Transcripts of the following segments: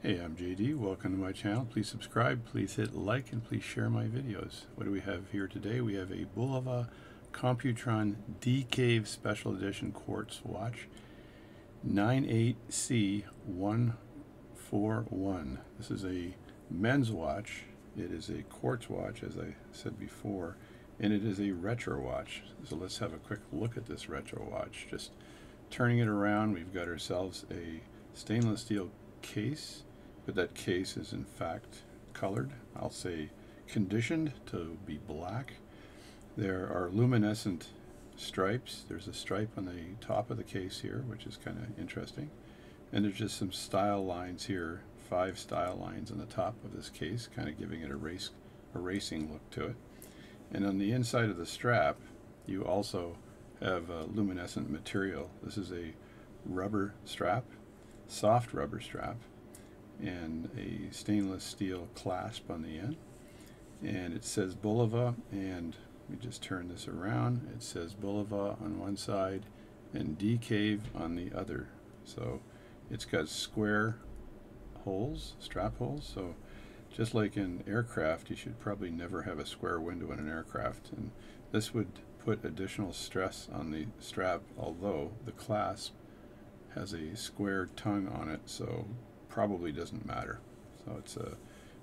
Hey, I'm JD. Welcome to my channel. Please subscribe, please hit like, and please share my videos. What do we have here today? We have a Bulova Computron D-Cave Special Edition Quartz watch, 98C141. This is a men's watch. It is a quartz watch, as I said before, and it is a retro watch. So let's have a quick look at this retro watch. Just turning it around, we've got ourselves a stainless steel case, but that case is in fact colored. I'll say conditioned to be black. There are luminescent stripes. There's a stripe on the top of the case here, which is kind of interesting. And there's just some style lines here, 5 style lines on the top of this case, kind of giving it a racing look to it. And on the inside of the strap, you also have a luminescent material. This is a rubber strap, soft rubber strap, and a stainless steel clasp on the end. And it says Bulova, and we just turn this around. It says Bulova on one side and D-Cave on the other. So it's got square holes, strap holes. So just like in aircraft, you should probably never have a square window in an aircraft. And this would put additional stress on the strap, although the clasp has a square tongue on it, so probably doesn't matter. So it's a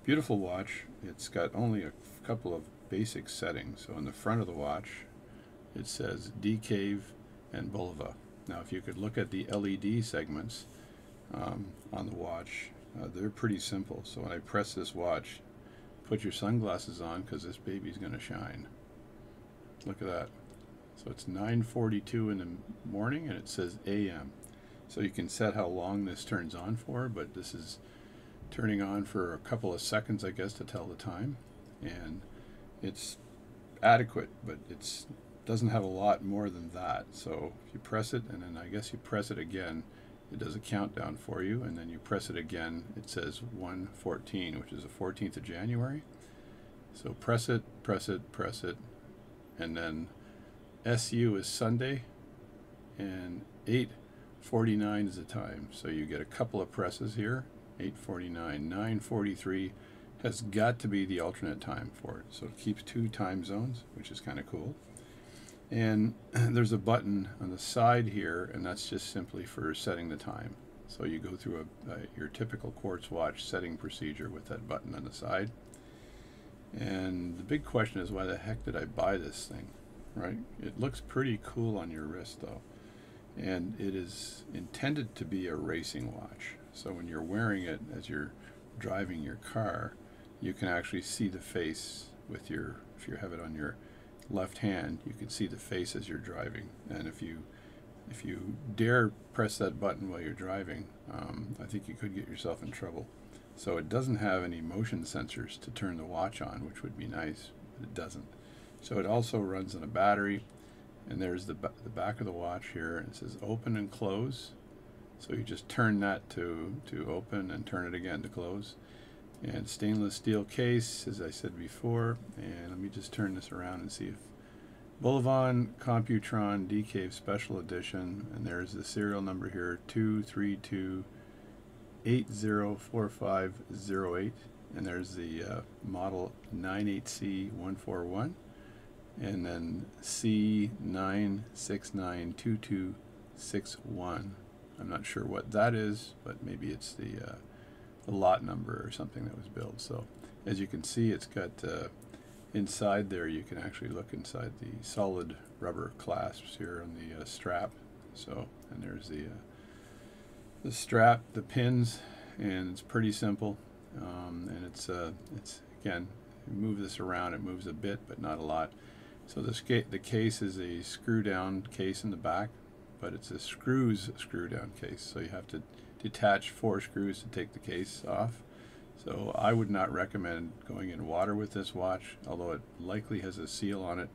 beautiful watch. It's got only a couple of basic settings. So in the front of the watch, it says D-Cave and Bulova. Now, if you could look at the LED segments on the watch, they're pretty simple. So when I press this watch, put your sunglasses on because this baby's going to shine. Look at that. So it's 9:42 in the morning, and it says AM. So you can set how long this turns on for, but this is turning on for a couple of seconds, I guess, to tell the time. And it's adequate, but it doesn't have a lot more than that. So if you press it, and then I guess you press it again, it does a countdown for you, and then you press it again, it says 1:14, which is the 14th of January. So press it, press it, press it, and then SU is Sunday, and 8:49 is the time. So you get a couple of presses here. 8:49, 9:43 has got to be the alternate time for it. So it keeps 2 time zones, which is kind of cool. And there's a button on the side here, and that's just simply for setting the time. So you go through your typical quartz watch setting procedure with that button on the side. And the big question is, why the heck did I buy this thing, right? It looks pretty cool on your wrist though. And it is intended to be a racing watch. So when you're wearing it as you're driving your car, you can actually see the face with your, if you have it on your left hand, you can see the face as you're driving. And if you dare press that button while you're driving, I think you could get yourself in trouble. So it doesn't have any motion sensors to turn the watch on, which would be nice, but it doesn't. So it also runs on a battery. And there's the back of the watch here, and it says open and close. So you just turn that to open and turn it again to close. And stainless steel case, as I said before. And let me just turn this around and see if Bulova Computron D-Cave Special Edition, and there's the serial number here, 232804508, and there's the model 98C141. And then C9692261. I'm not sure what that is, but maybe it's the lot number or something that was built. So as you can see, it's got inside there, you can actually look inside the solid rubber clasps here on the strap. So, and there's the strap, the pins, and it's pretty simple. And it's again, you move this around, it moves a bit, but not a lot. So the case is a screw down case in the back, but it's a screw down case. So you have to detach 4 screws to take the case off. So I would not recommend going in water with this watch, although it likely has a seal on it.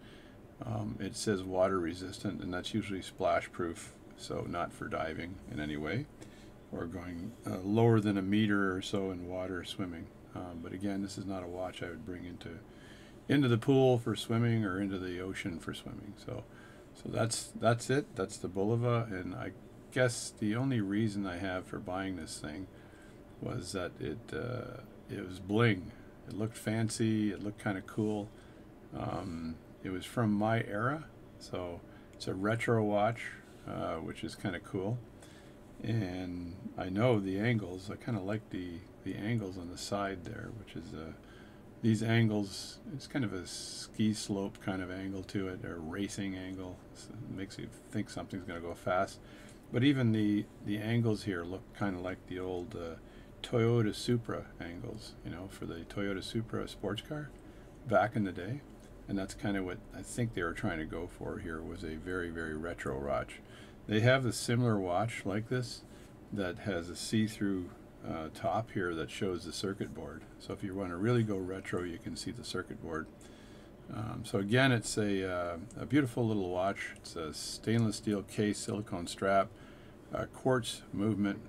It says water resistant, and that's usually splash proof, so not for diving in any way, or going lower than a meter or so in water swimming. But again, this is not a watch I would bring into the pool for swimming or into the ocean for swimming. So that's it. That's the Bulova, and I guess the only reason I have for buying this thing was that it was bling. It looked fancy. It looked kind of cool. It was from my era, so it's a retro watch, which is kind of cool. And I know the angles. I kind of like the angles on the side there, which is these angles. It's kind of a ski slope kind of angle to it, or racing angle. So it makes you think something's going to go fast. But even the angles here look kind of like the old Toyota Supra angles, you know, for the Toyota Supra sports car back in the day. And that's kind of what I think they were trying to go for here, was a very, very retro watch. They have a similar watch like this that has a see-through top here that shows the circuit board. So if you want to really go retro, you can see the circuit board. So again, it's a beautiful little watch. It's a stainless steel case, silicone strap, quartz movement.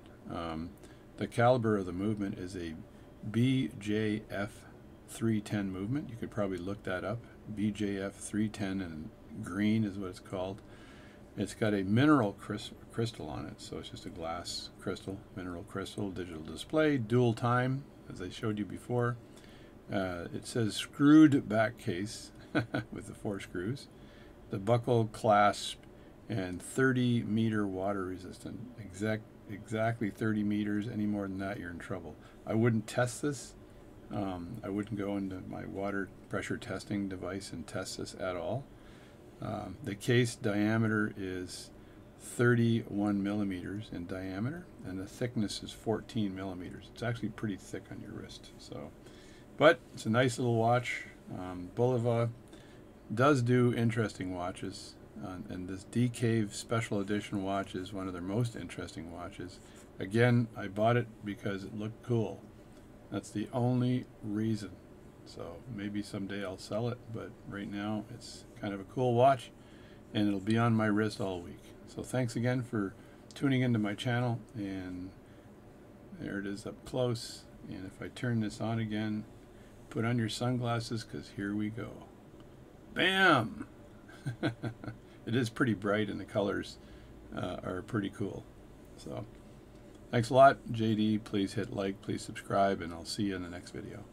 The caliber of the movement is a BJF 310 movement. You could probably look that up. BJF 310, and green is what it's called. It's got a mineral crystal on it, so it's just a glass crystal, mineral crystal, digital display, dual time, as I showed you before. It says screwed back case with the 4 screws, the buckle, clasp, and 30-meter water resistant. Exactly 30 meters. Any more than that, you're in trouble. I wouldn't test this. I wouldn't go into my water pressure testing device and test this at all. The case diameter is 31 millimeters in diameter, and the thickness is 14 millimeters. It's actually pretty thick on your wrist. So, but it's a nice little watch. Bulova does do interesting watches, and this D-Cave Special Edition watch is one of their most interesting watches. Again, I bought it because it looked cool. That's the only reason. So maybe someday I'll sell it, but right now it's kind of a cool watch, and it'll be on my wrist all week. So thanks again for tuning into my channel, and there it is up close. And if I turn this on again, put on your sunglasses, because here we go. Bam! It is pretty bright, and the colors are pretty cool. So thanks a lot, JD. Please hit like, please subscribe, and I'll see you in the next video.